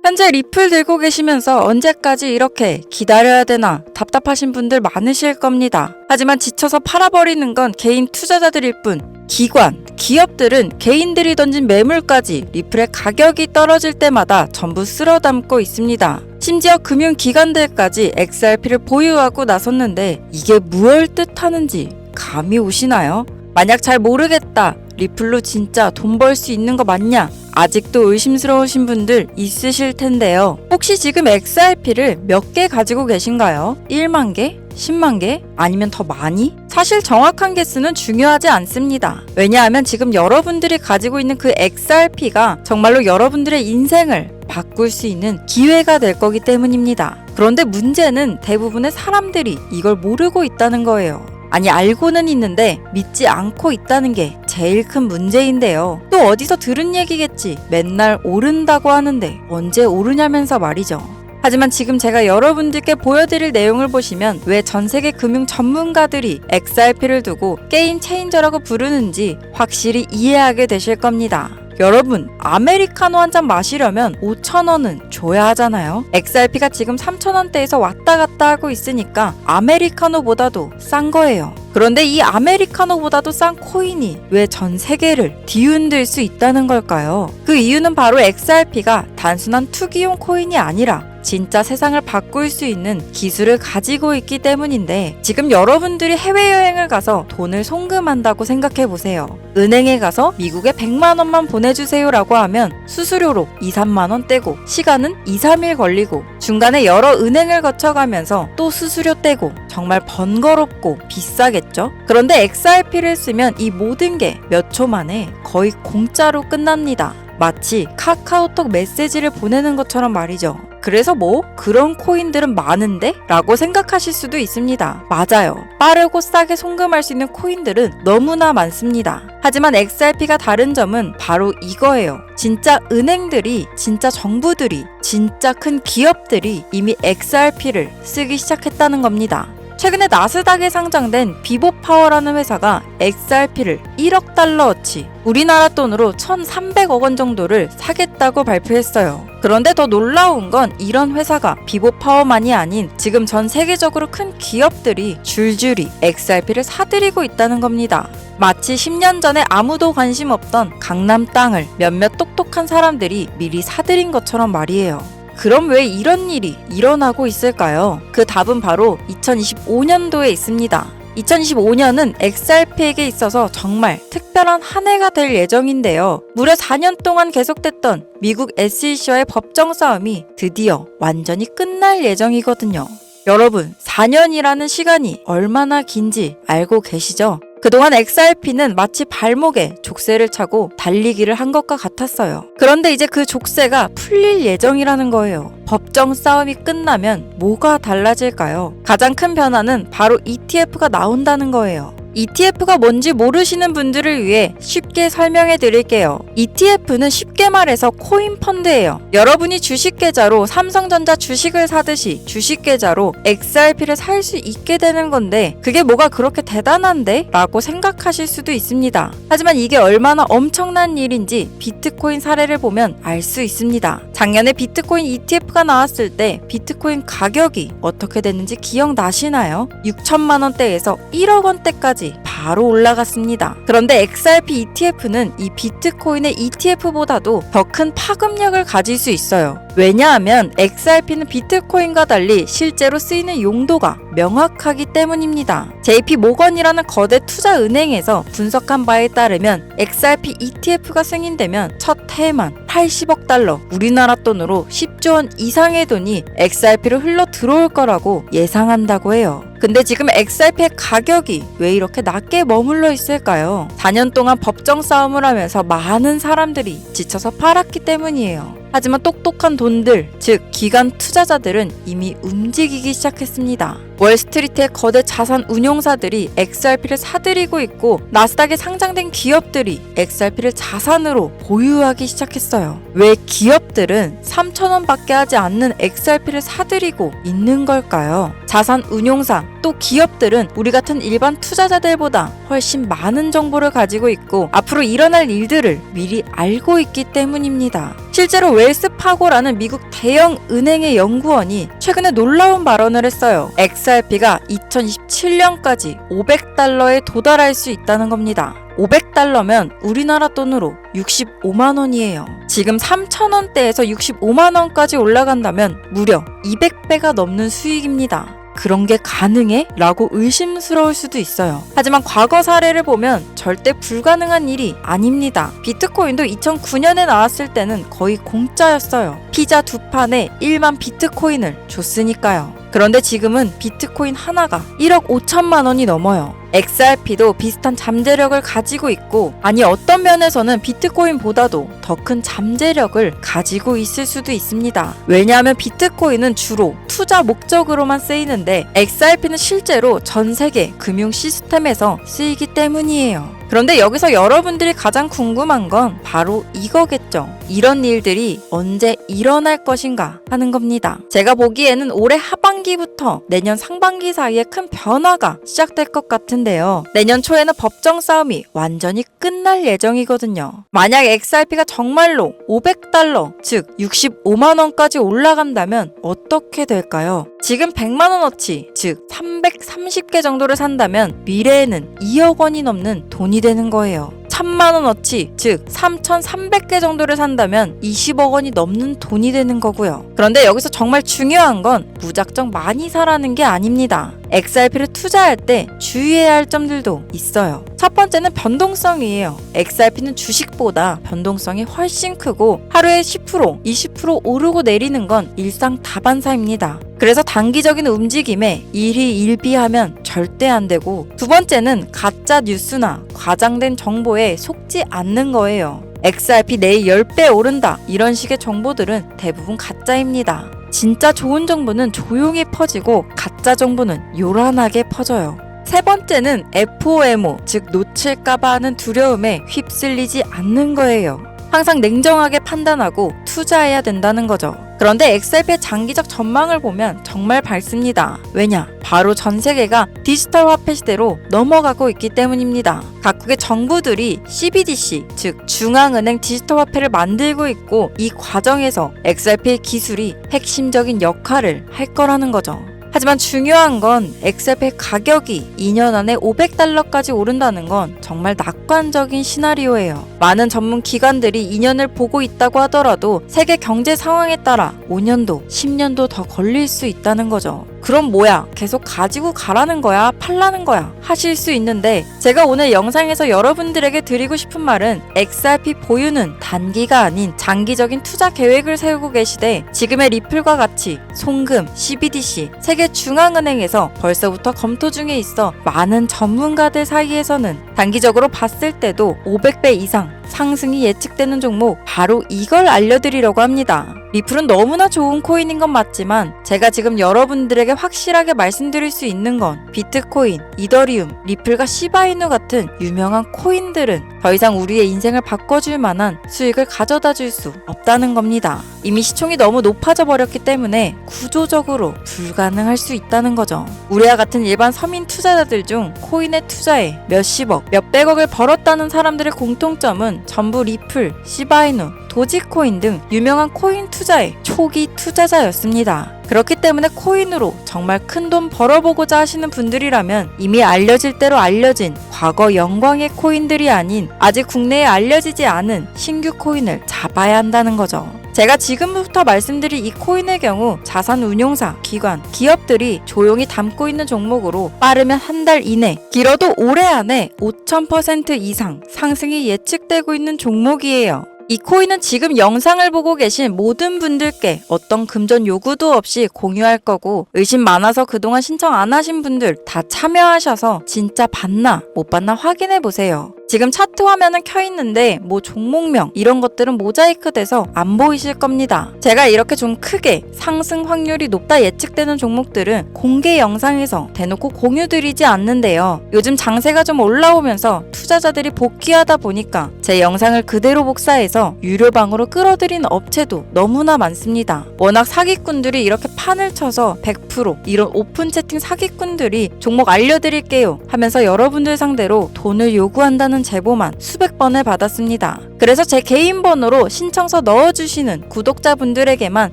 현재 리플 들고 계시면서 언제까지 이렇게 기다려야 되나 답답하신 분들 많으실 겁니다. 하지만 지쳐서 팔아버리는 건 개인 투자자들일 뿐, 기관, 기업들은 개인들이 던진 매물까지 리플의 가격이 떨어질 때마다 전부 쓸어담고 있습니다. 심지어 금융기관들까지 XRP를 보유하고 나섰는데 이게 무얼 뜻하는지 감이 오시나요? 만약 잘 모르겠다, 리플로 진짜 돈 벌 수 있는 거 맞냐? 아직도 의심스러우신 분들 있으실 텐데요. 혹시 지금 XRP를 몇 개 가지고 계신가요? 1만 개? 10만 개? 아니면 더 많이? 사실 정확한 개수는 중요하지 않습니다. 왜냐하면 지금 여러분들이 가지고 있는 그 XRP가 정말로 여러분들의 인생을 바꿀 수 있는 기회가 될 거기 때문입니다. 그런데 문제는 대부분의 사람들이 이걸 모르고 있다는 거예요. 아니, 알고는 있는데 믿지 않고 있다는 게 제일 큰 문제인데요. 또 어디서 들은 얘기겠지. 맨날 오른다고 하는데 언제 오르냐면서 말이죠. 하지만 지금 제가 여러분들께 보여드릴 내용을 보시면 왜 전세계 금융 전문가들이 XRP를 두고 게임 체인저라고 부르는지 확실히 이해하게 되실 겁니다. 여러분, 아메리카노 한 잔 마시려면 5,000원은 줘야 하잖아요. XRP가 지금 3,000원대에서 왔다 갔다 하고 있으니까 아메리카노보다도 싼 거예요. 그런데 이 아메리카노보다도 싼 코인이 왜 전 세계를 뒤흔들 수 있다는 걸까요? 그 이유는 바로 XRP가 단순한 투기용 코인이 아니라 진짜 세상을 바꿀 수 있는 기술을 가지고 있기 때문인데, 지금 여러분들이 해외여행을 가서 돈을 송금한다고 생각해보세요. 은행에 가서 미국에 100만 원만 보내주세요 라고 하면 수수료로 2, 3만 원 떼고, 시간은 2, 3일 걸리고, 중간에 여러 은행을 거쳐가면서 또 수수료 떼고, 정말 번거롭고 비싸겠죠? 그런데 XRP를 쓰면 이 모든 게 몇 초 만에 거의 공짜로 끝납니다. 마치 카카오톡 메시지를 보내는 것처럼 말이죠. 그래서 뭐 그런 코인들은 많은데? 라고 생각하실 수도 있습니다. 맞아요. 빠르고 싸게 송금할 수 있는 코인들은 너무나 많습니다. 하지만 XRP가 다른 점은 바로 이거예요. 진짜 은행들이, 진짜 정부들이, 진짜 큰 기업들이 이미 XRP를 쓰기 시작했다는 겁니다. 최근에 나스닥에 상장된 비보파워라는 회사가 XRP를 1억 달러어치, 우리나라 돈으로 1,300억 원 정도를 사겠다고 발표했어요. 그런데 더 놀라운 건 이런 회사가 비보파워만이 아닌 지금 전 세계적으로 큰 기업들이 줄줄이 XRP를 사들이고 있다는 겁니다. 마치 10년 전에 아무도 관심 없던 강남 땅을 몇몇 똑똑한 사람들이 미리 사들인 것처럼 말이에요. 그럼 왜 이런 일이 일어나고 있을까요? 그 답은 바로 2025년도에 있습니다. 2025년은 XRP에게 있어서 정말 특별한 한 해가 될 예정인데요. 무려 4년 동안 계속됐던 미국 SEC와의 법정 싸움이 드디어 완전히 끝날 예정이거든요. 여러분, 4년이라는 시간이 얼마나 긴지 알고 계시죠? 그동안 XRP는 마치 발목에 족쇄를 차고 달리기를 한 것과 같았어요. 그런데 이제 그 족쇄가 풀릴 예정이라는 거예요. 법정 싸움이 끝나면 뭐가 달라질까요? 가장 큰 변화는 바로 ETF가 나온다는 거예요. ETF가 뭔지 모르시는 분들을 위해 쉽게 설명해 드릴게요. ETF는 쉽게 말해서 코인 펀드예요. 여러분이 주식 계좌로 삼성전자 주식을 사듯이 주식 계좌로 XRP를 살 수 있게 되는 건데, 그게 뭐가 그렇게 대단한데? 라고 생각하실 수도 있습니다. 하지만 이게 얼마나 엄청난 일인지 비트코인 사례를 보면 알 수 있습니다. 작년에 비트코인 ETF가 나왔을 때 비트코인 가격이 어떻게 됐는지 기억나시나요? 6천만 원대에서 1억 원대까지 바로 올라갔습니다. 그런데 XRP ETF는 이 비트코인의 ETF보다도 더 큰 파급력을 가질 수 있어요. 왜냐하면 XRP는 비트코인과 달리 실제로 쓰이는 용도가 명확하기 때문입니다. JP 모건이라는 거대 투자 은행에서 분석한 바에 따르면 XRP ETF가 승인되면 첫 해에만 80억 달러, 우리나라 돈으로 10조 원 이상의 돈이 XRP로 흘러 들어올 거라고 예상한다고 해요. 근데 지금 XRP의 가격이 왜 이렇게 낮게 머물러 있을까요? 4년 동안 법정 싸움을 하면서 많은 사람들이 지쳐서 팔았기 때문이에요. 하지만 똑똑한 돈들, 즉 기관 투자자들은 이미 움직이기 시작했습니다. 월스트리트의 거대 자산 운용사들이 XRP를 사들이고 있고, 나스닥에 상장된 기업들이 XRP를 자산으로 보유하기 시작했어요. 왜 기업들은 3,000원밖에 하지 않는 XRP를 사들이고 있는 걸까요? 자산 운용사 또 기업들은 우리 같은 일반 투자자들보다 훨씬 많은 정보를 가지고 있고 앞으로 일어날 일들을 미리 알고 있기 때문입니다. 실제로 웰스파고라는 미국 대형 은행의 연구원이 최근에 놀라운 발언을 했어요. XRP가 2027년까지 $500에 도달할 수 있다는 겁니다. $500면 우리나라 돈으로 65만 원이에요. 지금 3,000원대에서 65만 원까지 올라간다면 무려 200배가 넘는 수익입니다. 그런 게 가능해? 라고 의심스러울 수도 있어요. 하지만 과거 사례를 보면 절대 불가능한 일이 아닙니다. 비트코인도 2009년에 나왔을 때는 거의 공짜였어요. 피자 2판에 1만 비트코인을 줬으니까요. 그런데 지금은 비트코인 하나가 1억 5천만 원이 넘어요. XRP도 비슷한 잠재력을 가지고 있고, 아니 어떤 면에서는 비트코인보다도 더 큰 잠재력을 가지고 있을 수도 있습니다. 왜냐하면 비트코인은 주로 투자 목적으로만 쓰이는데 XRP는 실제로 전 세계 금융 시스템에서 쓰이기 때문이에요. 그런데 여기서 여러분들이 가장 궁금한 건 바로 이거겠죠. 이런 일들이 언제 일어날 것인가 하는 겁니다. 제가 보기에는 올해 하반기부터 내년 상반기 사이에 큰 변화가 시작될 것 같은데요. 내년 초에는 법정 싸움이 완전히 끝날 예정이거든요. 만약 XRP가 정말로 $500, 즉 65만 원까지 올라간다면 어떻게 될까요? 지금 100만 원어치, 즉 330개 정도를 산다면 미래에는 2억 원이 넘는 돈이 되는 거예요. 1000만 원어치, 즉 3,300개 정도를 산다면 20억 원이 넘는 돈이 되는 거고요. 그런데 여기서 정말 중요한 건 무작정 많이 사라는 게 아닙니다. XRP를 투자할 때 주의해야 할 점들도 있어요. 첫 번째는 변동성이에요. XRP는 주식보다 변동성이 훨씬 크고 하루에 10%, 20% 오르고 내리는 건 일상다반사입니다. 그래서 단기적인 움직임에 일희일비하면 절대 안 되고, 두 번째는 가짜 뉴스나 과장된 정보에 속지 않는 거예요. XRP 내일 10배 오른다 이런 식의 정보들은 대부분 가짜입니다. 진짜 좋은 정보는 조용히 퍼지고 가짜 정보는 요란하게 퍼져요. 세 번째는 FOMO, 즉 놓칠까봐 하는 두려움에 휩쓸리지 않는 거예요. 항상 냉정하게 판단하고 투자해야 된다는 거죠. 그런데 XRP의 장기적 전망을 보면 정말 밝습니다. 왜냐? 바로 전 세계가 디지털 화폐 시대로 넘어가고 있기 때문입니다. 각국의 정부들이 CBDC, 즉 중앙은행 디지털 화폐를 만들고 있고, 이 과정에서 XRP의 기술이 핵심적인 역할을 할 거라는 거죠. 하지만 중요한 건 XRP의 가격이 2년 안에 $500까지 오른다는 건 정말 낙관적인 시나리오예요. 많은 전문 기관들이 2년을 보고 있다고 하더라도 세계 경제 상황에 따라 5년도, 10년도 더 걸릴 수 있다는 거죠. 그럼 뭐야? 계속 가지고 가라는 거야? 팔라는 거야? 하실 수 있는데, 제가 오늘 영상에서 여러분들에게 드리고 싶은 말은 XRP 보유는 단기가 아닌 장기적인 투자 계획을 세우고 계시되, 지금의 리플과 같이 송금, CBDC, 세계 중앙은행에서 벌써부터 검토 중에 있어 많은 전문가들 사이에서는 단기적으로 봤을 때도 500배 이상 상승이 예측되는 종목, 바로 이걸 알려드리려고 합니다. 리플은 너무나 좋은 코인인 건 맞지만 제가 지금 여러분들에게 확실하게 말씀드릴 수 있는 건 비트코인, 이더리움, 리플과 시바이누 같은 유명한 코인들은 더 이상 우리의 인생을 바꿔줄 만한 수익을 가져다 줄 수 없다는 겁니다. 이미 시총이 너무 높아져 버렸기 때문에 구조적으로 불가능할 수 있다는 거죠. 우리와 같은 일반 서민 투자자들 중 코인에 투자해 몇십억, 몇백억을 벌었다는 사람들의 공통점은 전부 리플, 시바이누, 도지코인 등 유명한 코인 투자의 초기 투자자였습니다. 그렇기 때문에 코인으로 정말 큰 돈 벌어보고자 하시는 분들이라면 이미 알려질 대로 알려진 과거 영광의 코인들이 아닌 아직 국내에 알려지지 않은 신규 코인을 잡아야 한다는 거죠. 제가 지금부터 말씀드릴 이 코인의 경우 자산운용사, 기관, 기업들이 조용히 담고 있는 종목으로 빠르면 한 달 이내, 길어도 올해 안에 5000% 이상 상승이 예측되고 있는 종목이에요. 이 코인은 지금 영상을 보고 계신 모든 분들께 어떤 금전 요구도 없이 공유할 거고, 의심 많아서 그동안 신청 안 하신 분들 다 참여하셔서 진짜 받나 못 받나 확인해 보세요. 지금 차트 화면은 켜 있는데 뭐 종목명 이런 것들은 모자이크 돼서 안 보이실 겁니다. 제가 이렇게 좀 크게 상승 확률이 높다 예측되는 종목들은 공개 영상에서 대놓고 공유드리지 않는데요. 요즘 장세가 좀 올라오면서 투자자들이 복귀하다 보니까 제 영상을 그대로 복사해서 유료방으로 끌어들인 업체도 너무나 많습니다. 워낙 사기꾼들이 이렇게 판을 쳐서 100% 이런 오픈 채팅 사기꾼들이 종목 알려드릴게요 하면서 여러분들 상대로 돈을 요구한다는 제보만 수백 번을 받았습니다. 그래서 제 개인 번호로 신청서 넣어주시는 구독자분들에게만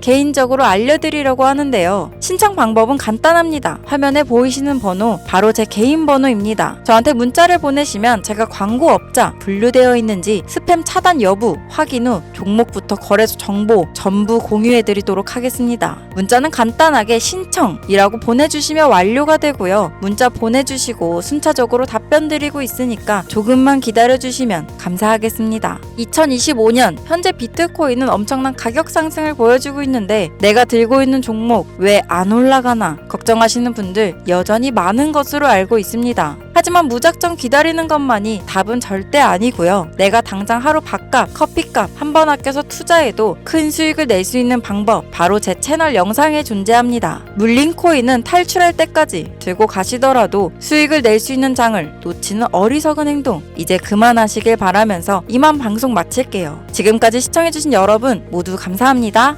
개인적으로 알려드리려고 하는데요. 신청 방법은 간단합니다. 화면에 보이시는 번호 바로 제 개인 번호입니다. 저한테 문자를 보내시면 제가 광고업자 분류되어 있는지 스팸 차단 여부 확인 후 종목부터 거래소 정보 전부 공유해드리도록 하겠습니다. 문자는 간단하게 신청이라고 보내주시면 완료가 되고요. 문자 보내주시고 순차적으로 답변 드리고 있으니까 조금만 기다려주시면 감사하겠습니다. 2025년 현재 비트코인은 엄청난 가격 상승을 보여주고 있는데 내가 들고 있는 종목 왜 안 올라가나 걱정하시는 분들 여전히 많은 것으로 알고 있습니다. 하지만 무작정 기다리는 것만이 답은 절대 아니고요. 내가 당장 하루 밥값, 커피값 한 번 아껴서 투자해도 큰 수익을 낼 수 있는 방법 바로 제 채널 영상에 존재합니다. 물린 코인은 탈출할 때까지 들고 가시더라도 수익을 낼 수 있는 장을 놓치는 어리석은 행동 이제 그만하시길 바라면서 이만 방송 마칠게요. 지금까지 시청해주신 여러분 모두 감사합니다.